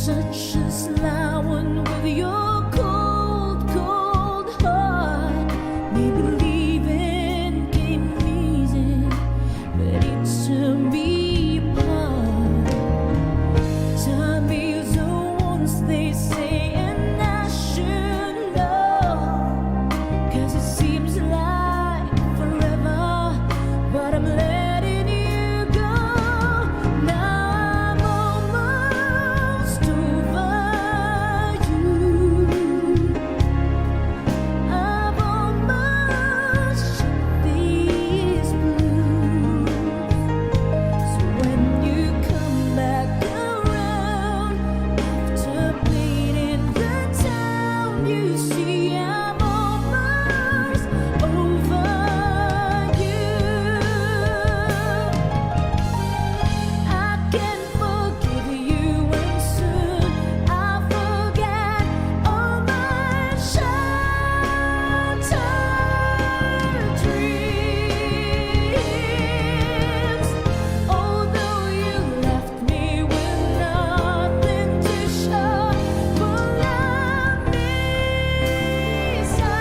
such a sly one with your cold, cold heart. Me believing came easy, but it tore me apart. Time is a once they say, and I should know, 'cause it seems like forever, but I'm letting you go. Now I'm almost over you. I've almost shut these blues. So when you come back around after bleeding the town, you see I'm almost over you. I can forgive you, and soon I'll forget all my shattered dreams. Although you left me with nothing to show for love means I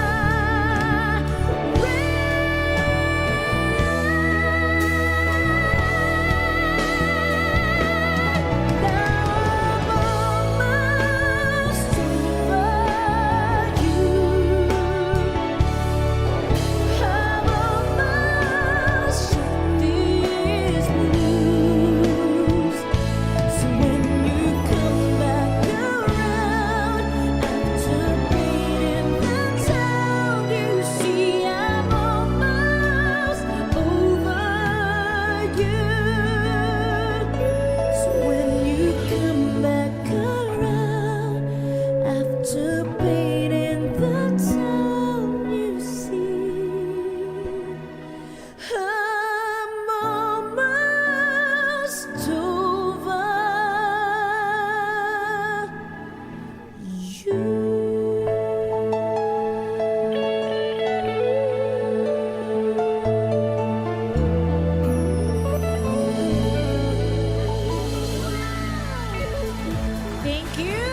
Thank you!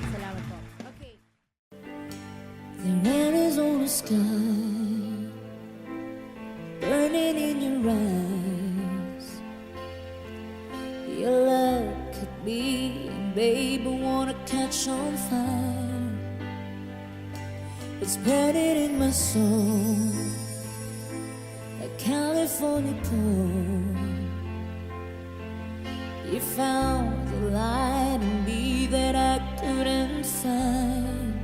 Salamat po. Okay. The Arizona sky burning in your eyes. Your love could be, babe, I wanna catch on fire. It's burning in my soul, like California cold. You found the light in me that I couldn't find.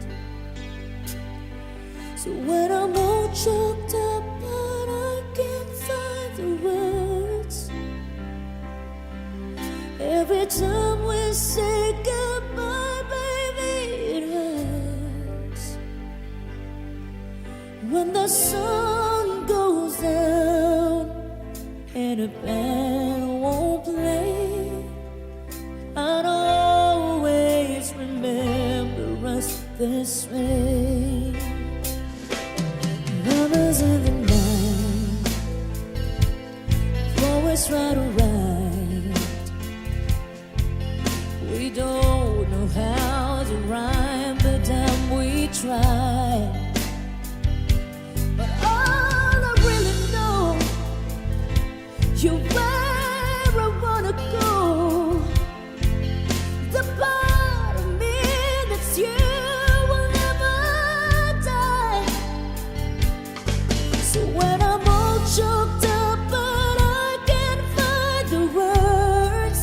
So when I'm all choked up but I can't find the words, every time we say goodbye, baby, it hurts. When the sun goes down and a band won't play, I'd always remember us this way. Lovers in the night, always right or right. We don't know how to rhyme, but damn we try. But all I really know, you're where I wanna go. The part of me that's you will never die. So when I'm all choked up but I can't find the words,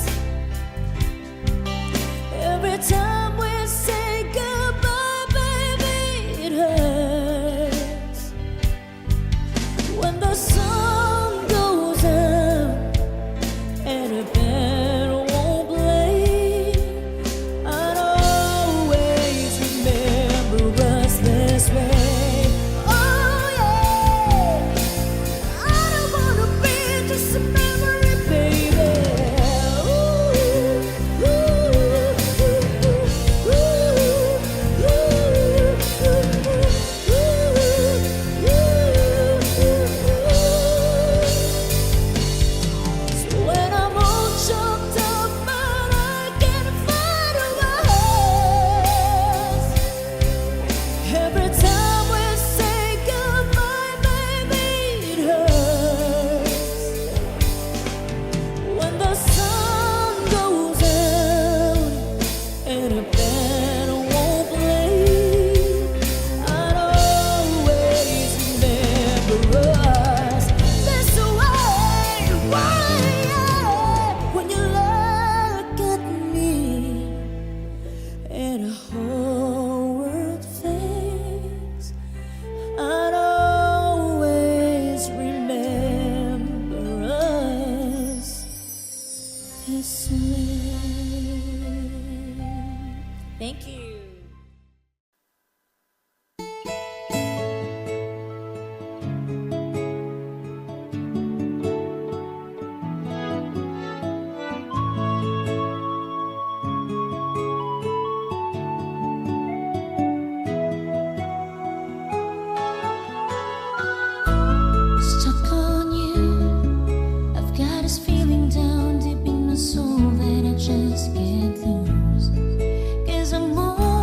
every time we say goodbye, baby, swear. Thank you. Stuck on you, I've got this feeling down deep in my soul that I just can't lose. 'Cause I'm more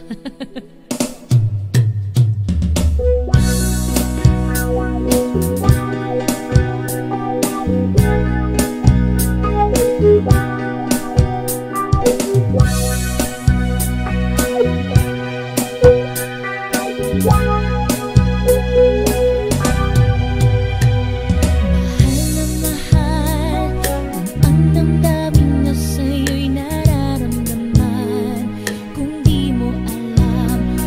Mahal na mahal kung ang damdamin na sa'yo'y nararamdaman. Kung di mo alam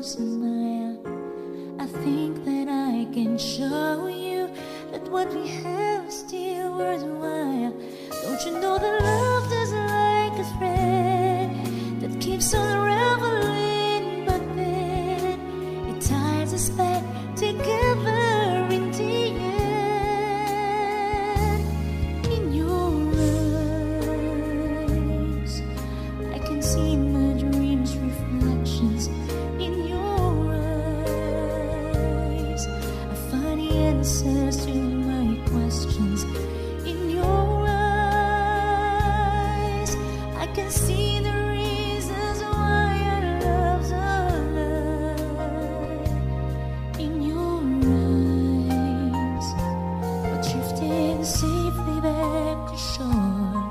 smile. I think that I can show you that what we have is still worthwhile. Don't you know that love is like a thread that keeps on unraveling, but then it ties us back together in the end. In your eyes, I can see my dreams' reflections. In your eyes, I find the answers to my questions. In your eyes, I can see the reasons why our loves alive. In your eyes, we're drifting safely back to shore,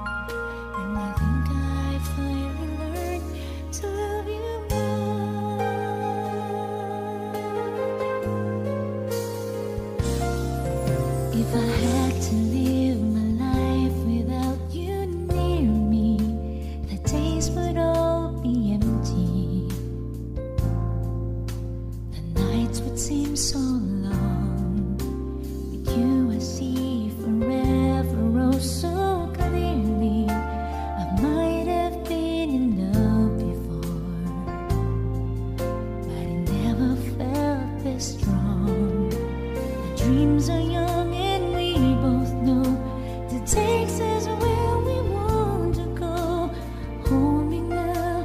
and I think I finally learned to love you more. If I had to live my life without you near me, the days would all be empty. The nights would seem so long. With you I see forever oh so clearly. I might have been in love before, but I never felt this strong. Our dreams are young and we both know that takes us where we want to go. Hold me now,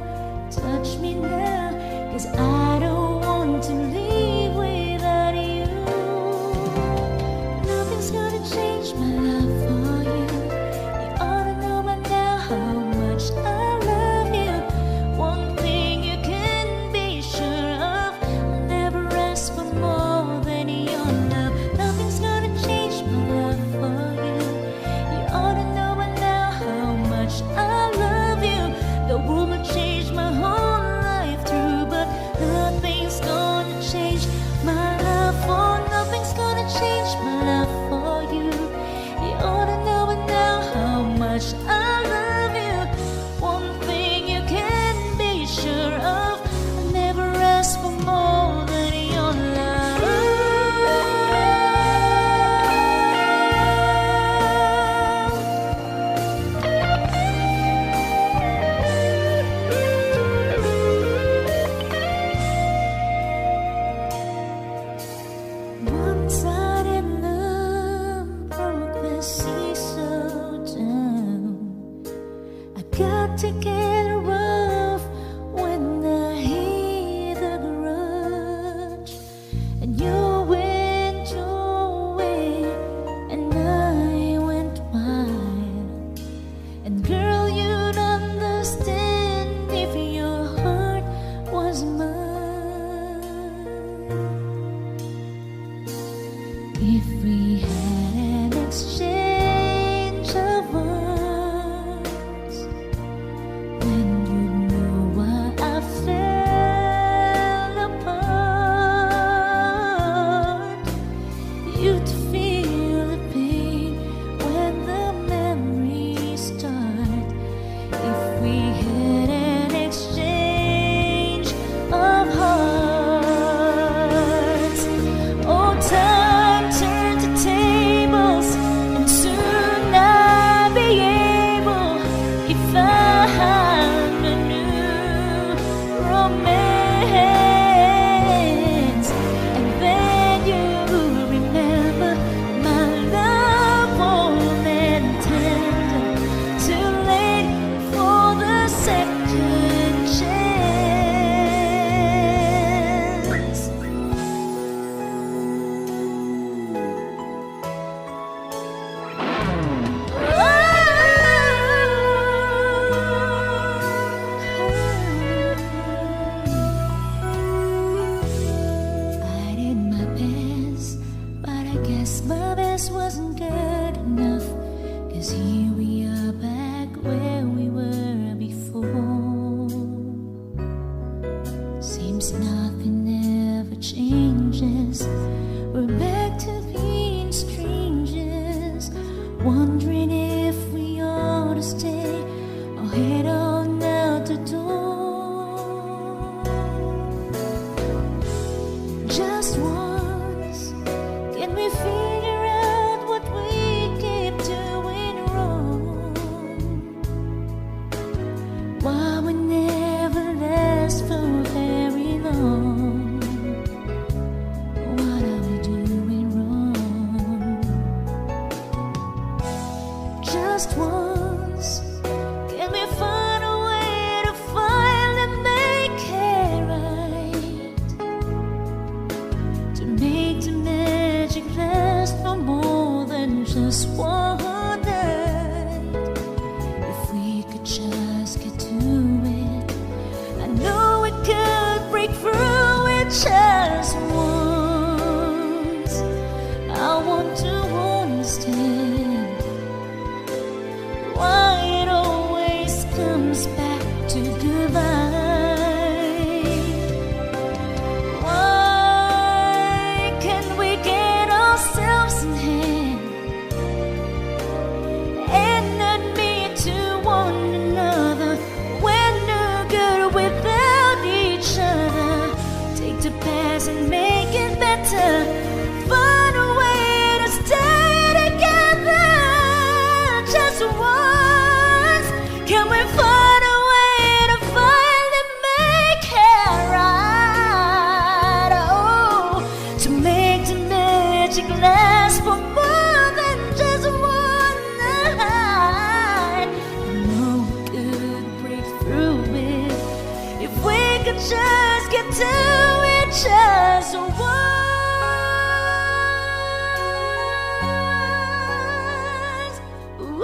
touch me now, 'cause I don't want to leave without you. Nothing's gonna change my love for you. You ought to know by now how much I love you. One thing you can be sure of, I'll never ask for more than your love. Nothing's gonna change my love for you. You ought to know by now how much I love you. The world will change my whole life through, but nothing's gonna change my love for. Nothing's gonna change my love for you. You ought to know by now how much I love you. One thing you can be sure of, I'll never ask for more than your love. One sudden love broke the sea so down. I got to get rough when I hit the grudge, and you went your way and I went wild. And girl, you'd understand if your heart was mine. If we had an exchange of words, then you'd know why I fell apart. You'd feel the pain when the memories start. If we had an exchange of hearts, oh, time turned the tables, and soon I'll be able, if I had a new romance, and then you remember my love warm and tender, too late for the second chance. I did my best, but I guess my best wasn't good enough, 'cause here we are back where we were before. Seems nothing ever changes. We're back to being strangers, wondering if we ought to stay or head on out the door. past and make it better. Find a way to stay together. Just once, can we find a way to finally make it right? Oh, to make the magic last for more than just one night. No good break through it if we could just get to it just once. Ooh,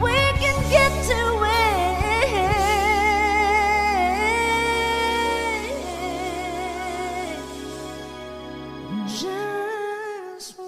we can get to it just once.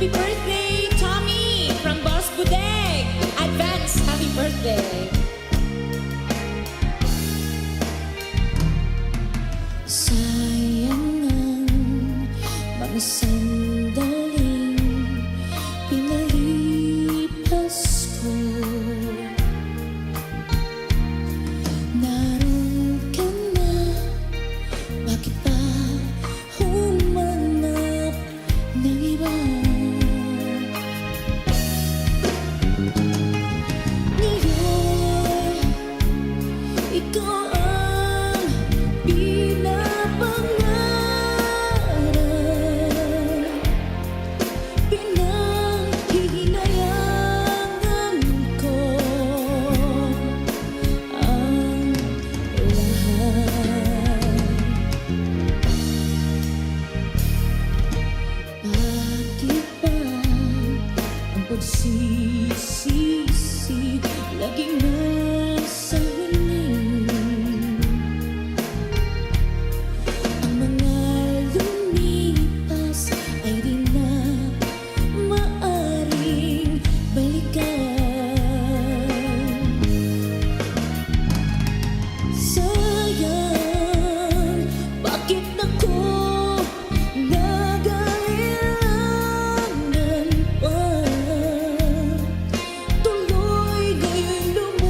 Happy birthday, Tommy, from Boss Budeg. Advance, happy birthday. Sayang ang mga sandaling pinalipas ko. Naroon ka na, bakit pa humanap ng iba? Ngayon, ikaw ang pinapangarap, pinanghihinayangan ko ang lahat. Bakit ba ang pagsisisi laging nasa huli? Ang mga lumipas ay di na maaring balikan. Sayang, bakit ako nagailangan pa? Tuloy ngayong lumuwas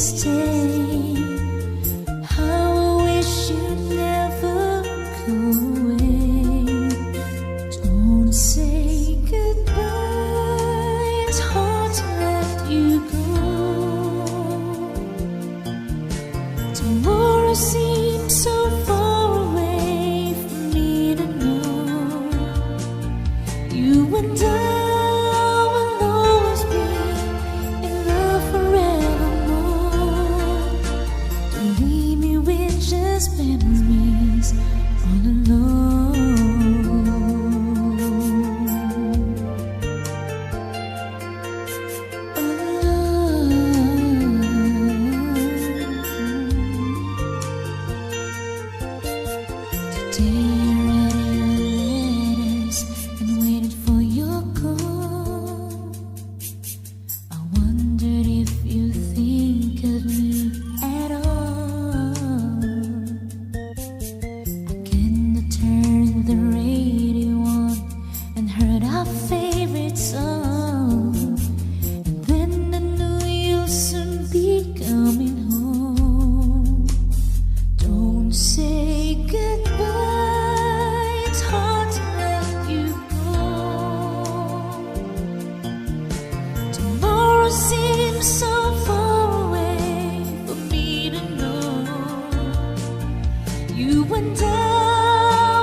stay. How I wish you'd never go away. Don't say goodbye, it's hard to let you go. Tomorrow seems so far away for me to know. You and I will always be in love forevermore. Don't leave me with just memories all alone. All alone. Today I read your letters and waited for your call. I wondered if you think of me at all. Again I turned the radio on and heard our favorite song. And then I knew you'll soon be coming home. Don't say goodbye, it's hard to let you go. Tomorrow seems so far away for me to know. You and I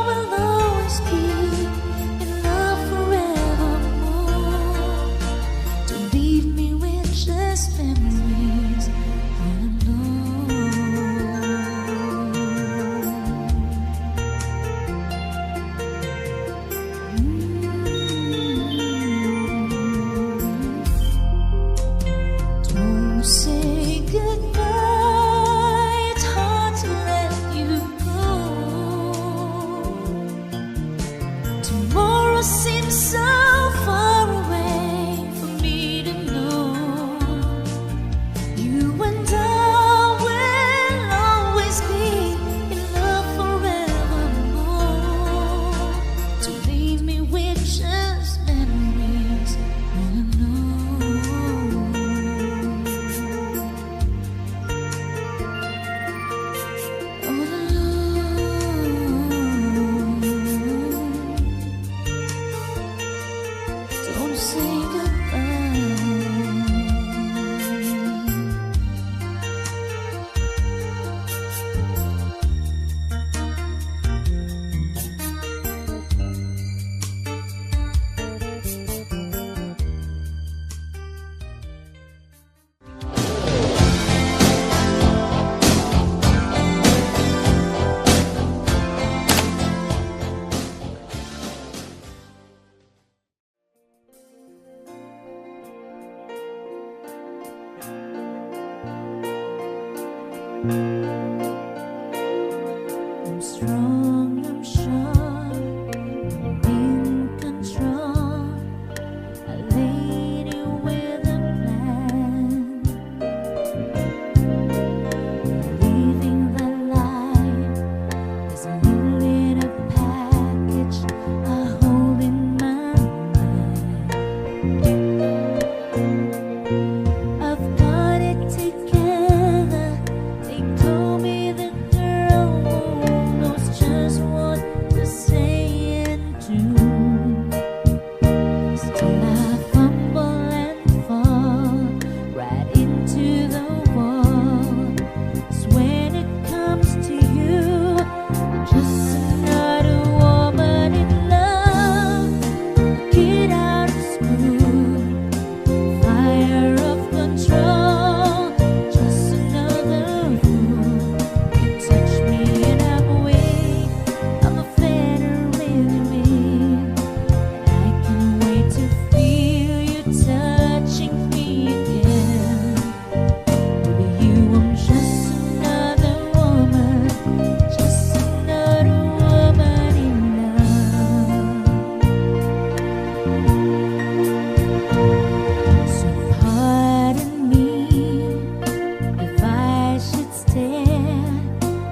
will always be in love forevermore. Don't leave me with just memories all alone. Don't say goodbye, it's hard to let you go. Tomorrow seems so far away for me to know. You and I will always be in love forevermore. Don't leave me with just memories all alone. All alone. Don't say goodbye. I'm strong, I'm sure, I'm in control. A lady with a plan, living the life is a little package I hold in my mind. I've got it together. They call me the girl who knows just what to say and do. Still I fumble and fall right into the wall. 'Cause when it comes to you, I'm just another woman in love. Get out of school, fire of control, just another fool. You touch me and I'm weak, I'm a feather in the wind. And I can't wait to feel you touching me again. With you I'm just another woman, just another woman in love. So pardon me if I should stare,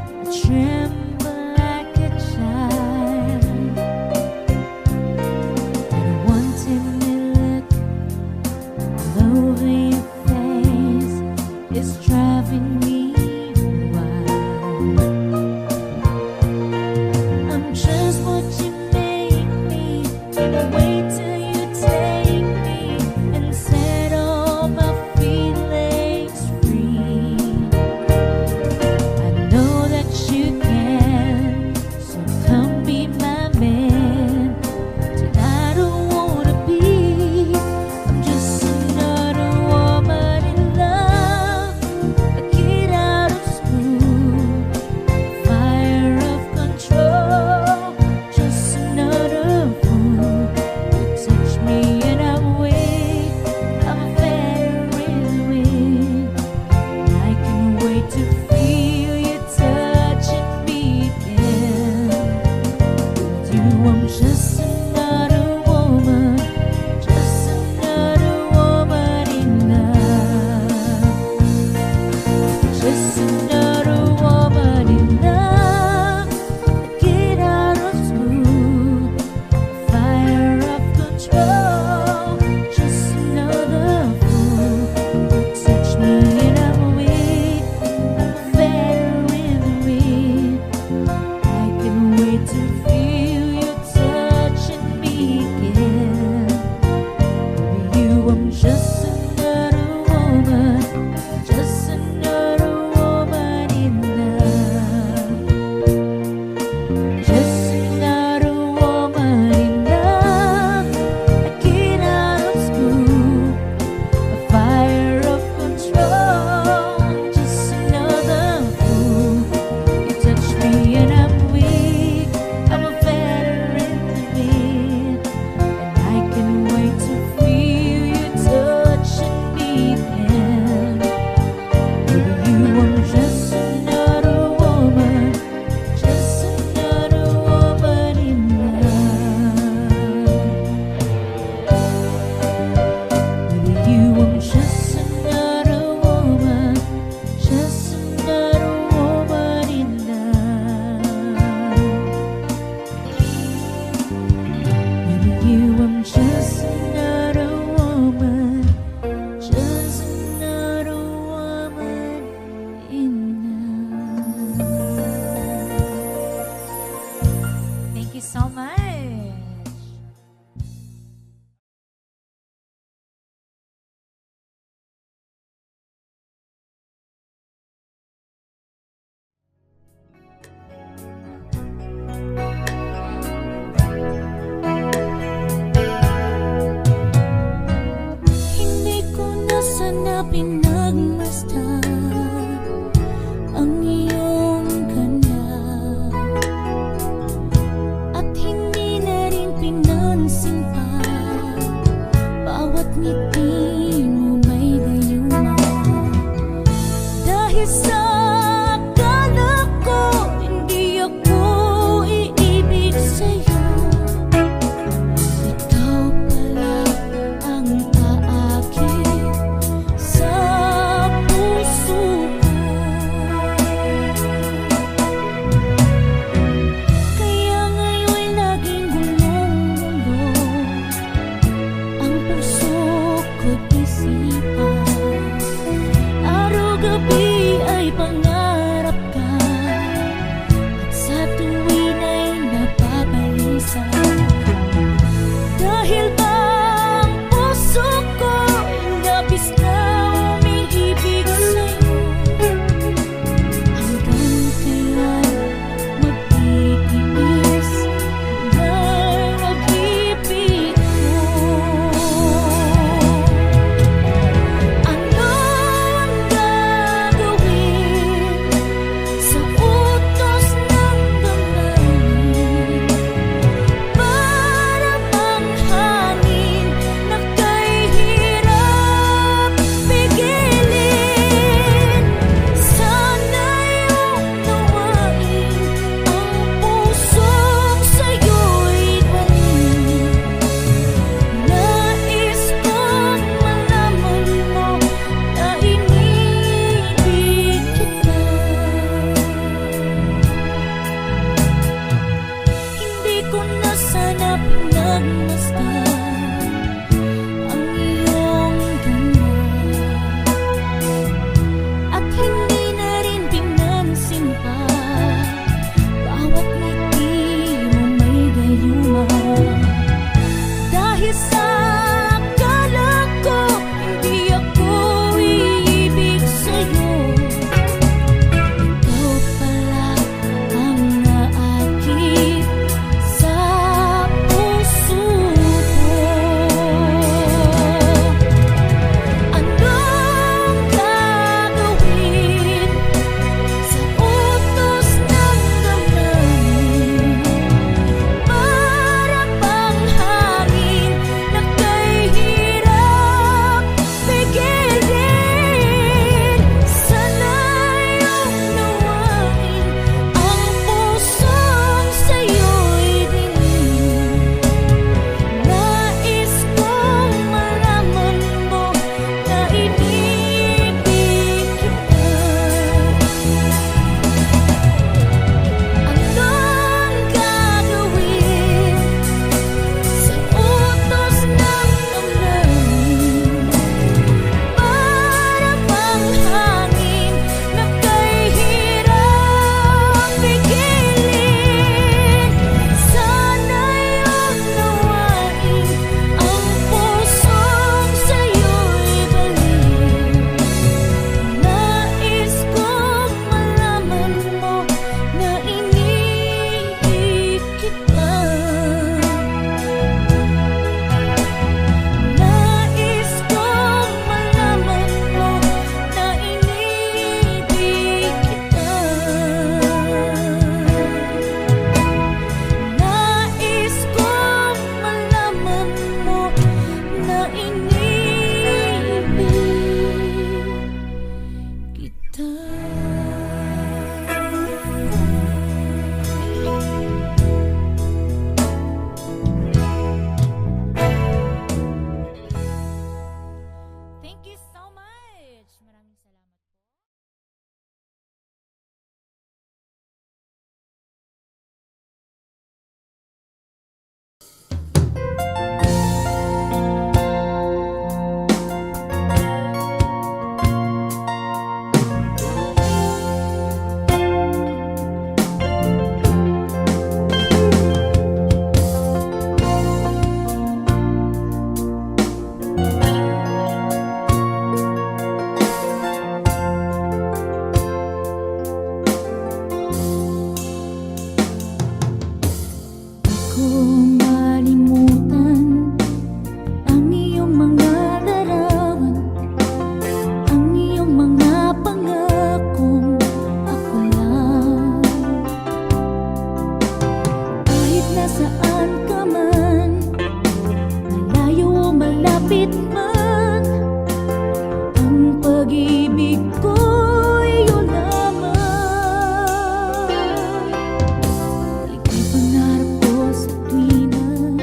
I tremble like a child. And a wanting look all over your face is trying loving me wild. I'm just what you make me. Wait till you take me and set all my feelings free. I know that you can, so come be my man. Tonight I wanna be. I'm just another woman in love. I get out of school, fire of control. Just another fool. You touch me and I'm weak. I'm a feather in the wind. I can't wait to feel you touching me again. With you I'm just another woman, just another woman in love. Just another woman in love. Get out of school, fire of control. Just another fool. You touch me and I'm weak. I'm a feather in the wind. I can't wait to feel you touching me again. With you I'm just another woman, just another woman in love. Just another woman in love. I get out of school, a fire of control. Just another fool. You touch me and I'm weak. I'm a feather in the wind, and I can't wait to feel you touching me again. With you I'm just another woman, just another woman in love. With you I'm just another woman, just another woman in love. With you I'm just another woman, just another woman in love. Thank you so much. Hindi ko na sana pinagmasdan ang iyong ganda, at hindi na rin pinansin pa bawat ngiti mo may gayuma. Dahil sa akala ko hindi ako iibig sa'yo, ikaw pala ang aakit sa puso pag-ibig ko'y iyong lamang. Ika'y pangarap ko sa tuwina,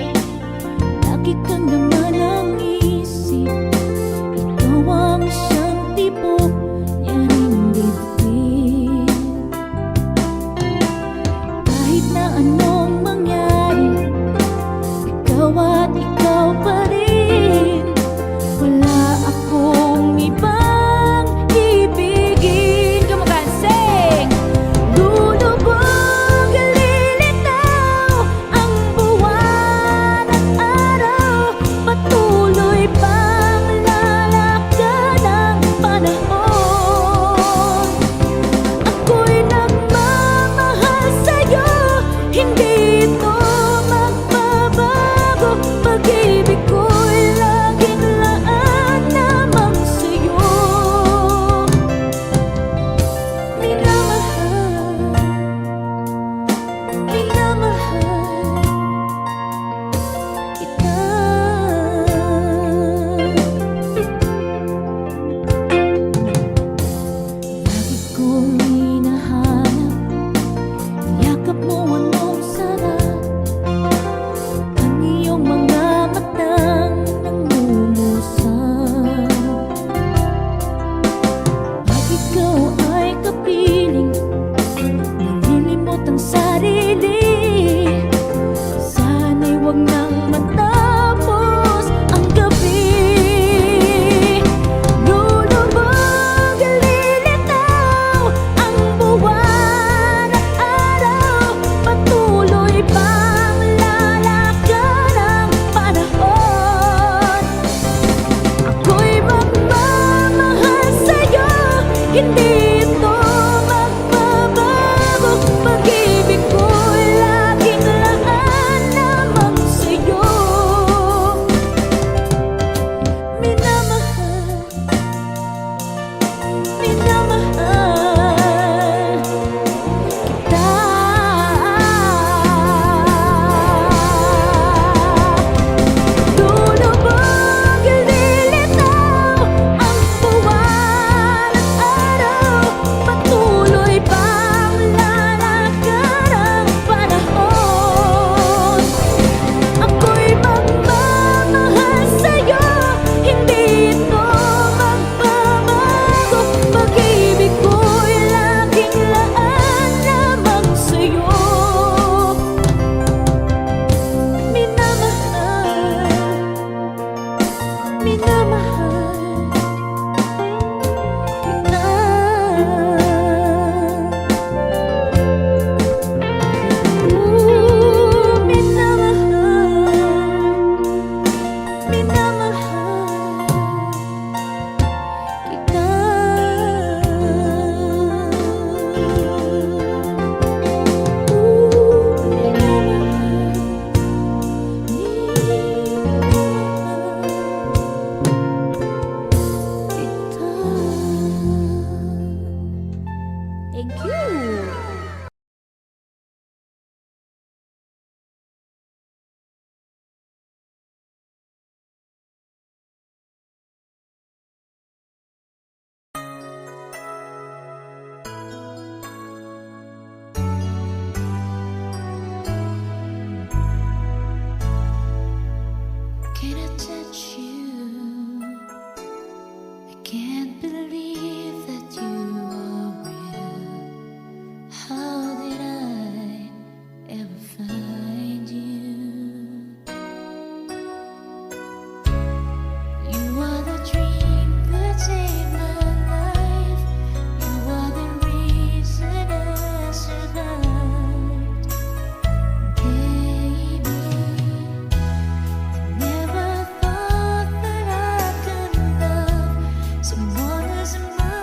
lagi kang naman ang isip. Ikaw ang siyang tipo niya ring dibdib. Kahit na anong mangyari, ikaw at ikaw pa rin. Wala akong ibang ibigin. Come on, guys, sing! Lulubog at lilitaw ang buwan at araw, patuloy pang lalakad ang panahon. Ako'y nagmamahal sa'yo, hindi ito magbabago. Pag-ibig ko'y laging laan lamang sa'yo. Minamahal, minamahal kita. Lagi kong hinahanap, yakap mo anong sarap, ang iyong mga matang nangungusap. Pag ikaw ay kapiling, nalilimot ang sarili. Sana'y huwag nang matapos ang gabi. Lulubog at lilitaw ang buwan at araw, patuloy pang lalakad ang panahon. Ako'y magmamahal sa'yo, hindi ito magbabago. Pag-ibig ko'y laging laan lamang sa'yo. Minamahal, minamahal kita. Lulubog at lilitaw ang buwan at araw, patuloy pang lalakad ang panahon. Ako'y magmamahal sa'yo, hindi ito magbabago. Pag-ibig ko'y laging laan lamang sa'yo. Minamahal, minamahal kita. Minamahal, minamahal kita. Thank you. Can I touch you? I can't believe that you are real. How did I ever find you? You are the dream that saved my life. You are the reason I survived. Baby, never thought that I could love someone as much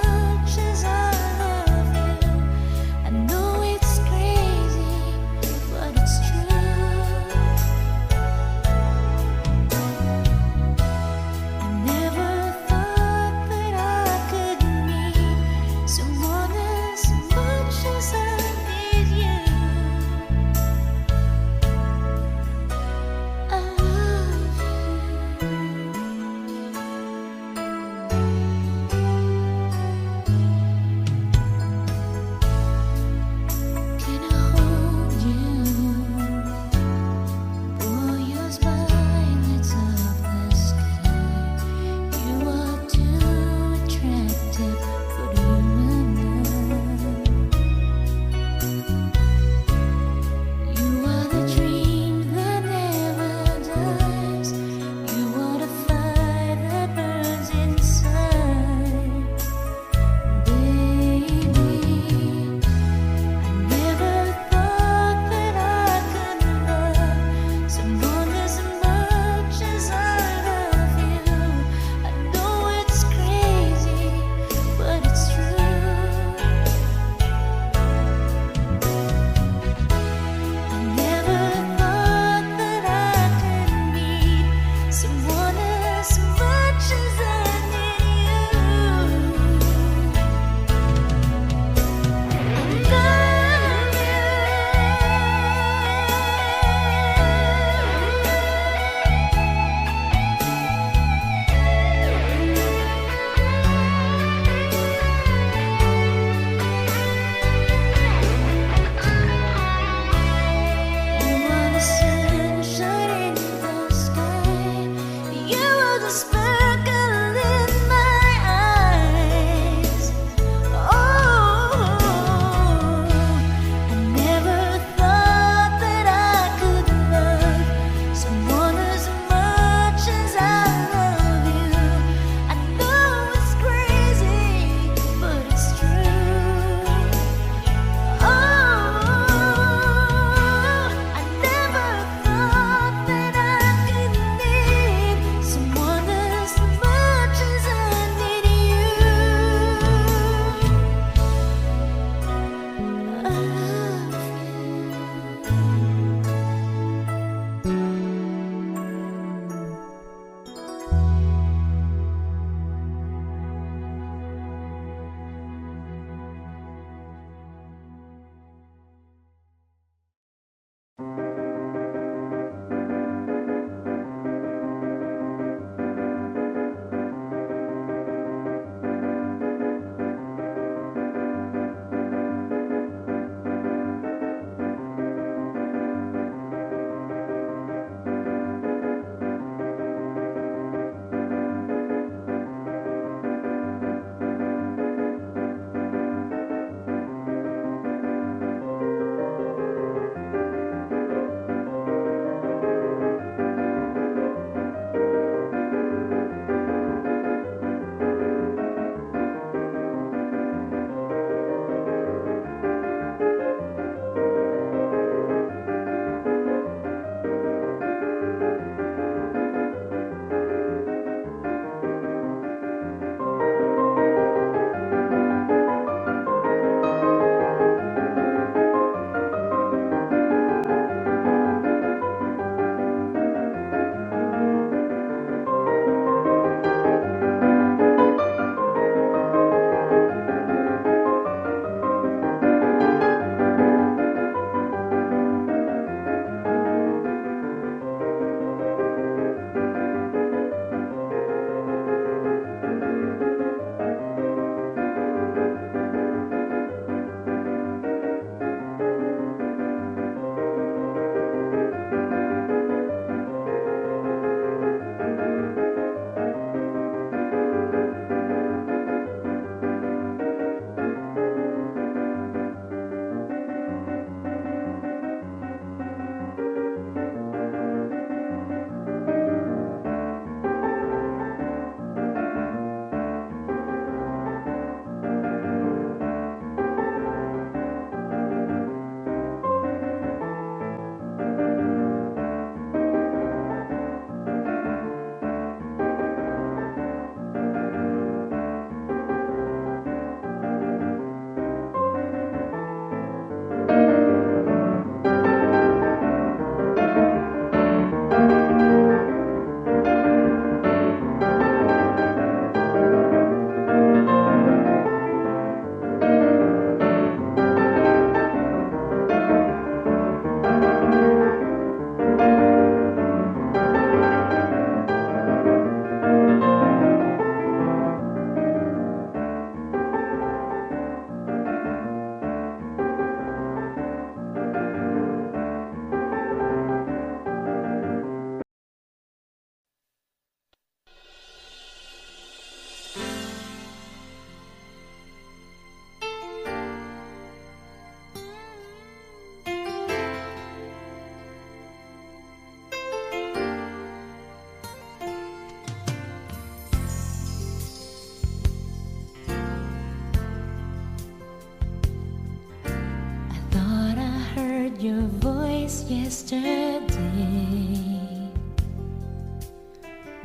as yesterday.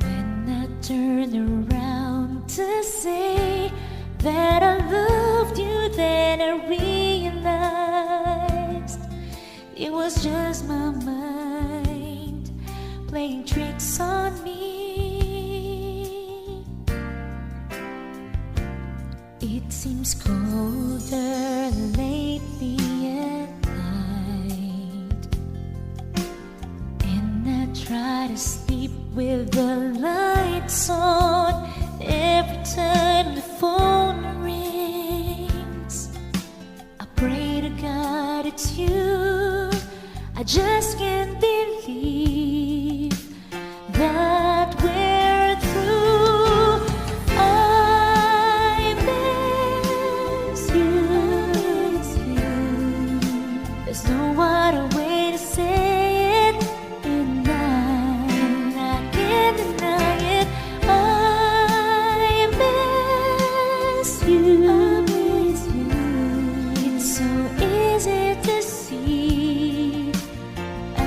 When I turned around to say that I loved you, then I realized it was just my mind playing tricks on me. It seems colder lately at night, and I try to sleep with the lights on. Every time the phone rings, I pray to God it's you. I just can't believe that we're through. I miss you. There's no other way to say it, and I can't deny it. I miss you. It's so easy to see. I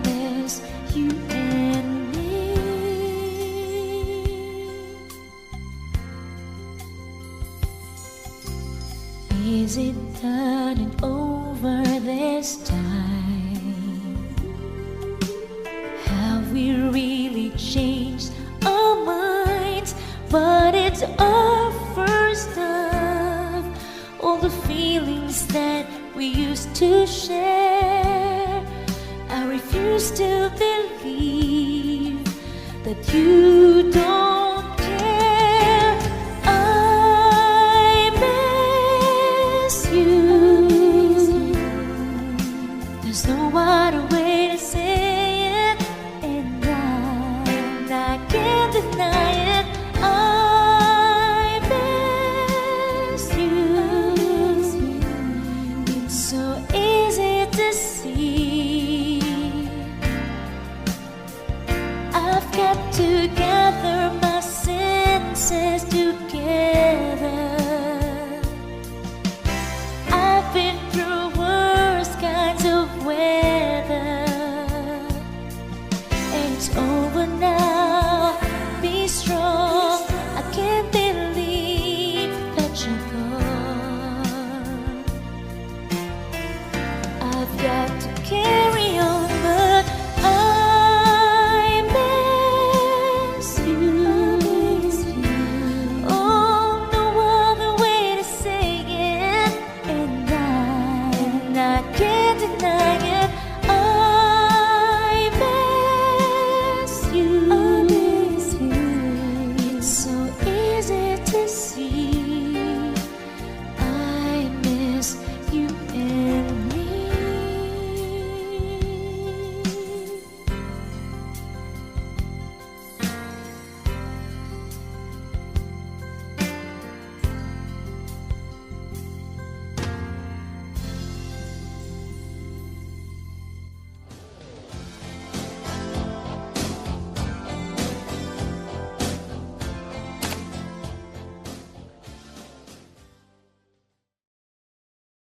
miss you and me. Is it done and over this time? Have we really changed our minds? But it's our first love. All the feelings that we used to share, I refuse to believe that you don't